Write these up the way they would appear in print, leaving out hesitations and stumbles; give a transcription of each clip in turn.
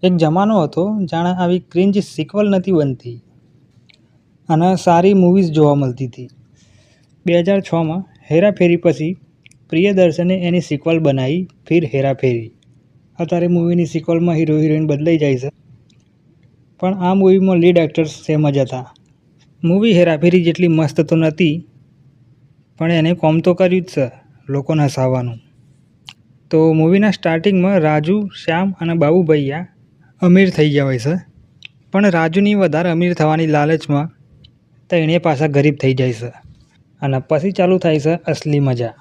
એક જમાનો હતો જાણે આવી ક્રિંજ સિક્વલ નથી બનતી અને સારી મૂવીઝ જોવા મળતી હતી. 2006માં હેરાફેરી પછી પ્રિયદર્શને એની સિક્વલ બનાવી ફિર હેરાફેરી. અત્યારે મૂવીની સિક્વલમાં હીરો હિરોઈન બદલાઈ જાય છે, પણ આ મૂવીમાં લીડ એક્ટર્સ સેમ જ હતા. મૂવી હેરાફેરી જેટલી મસ્ત તો નથી, પણ એને કોમ તો કર્યું જ છે લોકોને હસાવવાનું. તો મૂવીના સ્ટાર્ટિંગમાં રાજુ, શ્યામ અને બાબુ ભૈયા અમીર થઈ ગયા હોય છે, પણ રાજુની વધારે અમીર થવાની લાલચમાં તેણે પાછા ગરીબ થઈ જાય છે અને પછી ચાલુ થાય છે અસલી મજા.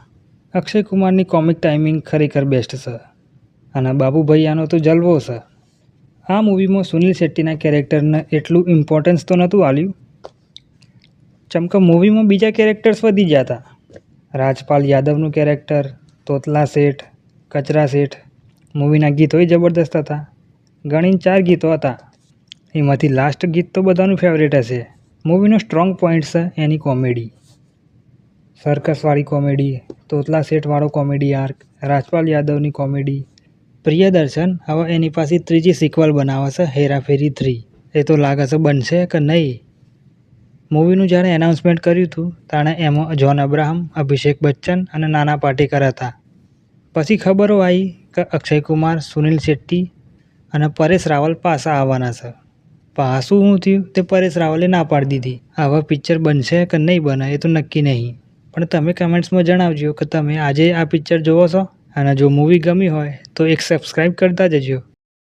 અક્ષય કુમારની કોમિક ટાઈમિંગ ખરેખર બેસ્ટ છે અને બાબુ ભૈયાનો તો જલવો છે. આ મૂવીમાં સુનિલ શેટ્ટીના કેરેક્ટરને એટલું ઇમ્પોર્ટન્સ તો નહોતું આલ્યું, ચમકે મૂવીમાં બીજા કેરેક્ટર્સ વધી ગયા હતા. રાજપાલ યાદવનું કેરેક્ટર, તોતલા શેઠ, કચરા શેઠ. મૂવીના ગીતોય જબરદસ્ત હતા. ગણીને 4 ગીતો હતા, એમાંથી લાસ્ટ ગીત તો બધાનું ફેવરેટ હશે. મૂવીનો સ્ટ્રોંગ પોઈન્ટ છે એની કોમેડી, સર્કસવાળી કોમેડી, તોતલા શેઠવાળો કોમેડી આર્ક, રાજપાલ યાદવની કોમેડી. પ્રિયદર્શન હવે એની પાસે ત્રીજી સિક્વલ બનાવે છે હેરાફેરી 3. એ તો લાગે છે બનશે કે નહીં. મૂવીનું જ્યારે એનાઉન્સમેન્ટ કર્યું હતું ત્યારે એમાં જોન અબ્રાહમ, અભિષેક બચ્ચન અને નાના પાટેકર હતા. પછી ખબરો આવી કે અક્ષય કુમાર, સુનિલ શેટ્ટી અને પરેશ રાવલ પાછા આવવાના છે. પાછું શું થયું તે પરેશ રાવલે ના પાડી દીધી. હવે પિક્ચર બનશે કે નહીં બને એ તો નક્કી નહીં, પણ તમે કમેન્ટ્સમાં જણાવજો કે તમે આજે આ પિક્ચર જોવો છો, અને જો મૂવી ગમી હોય તો એક સબસ્ક્રાઈબ કરતા જજો.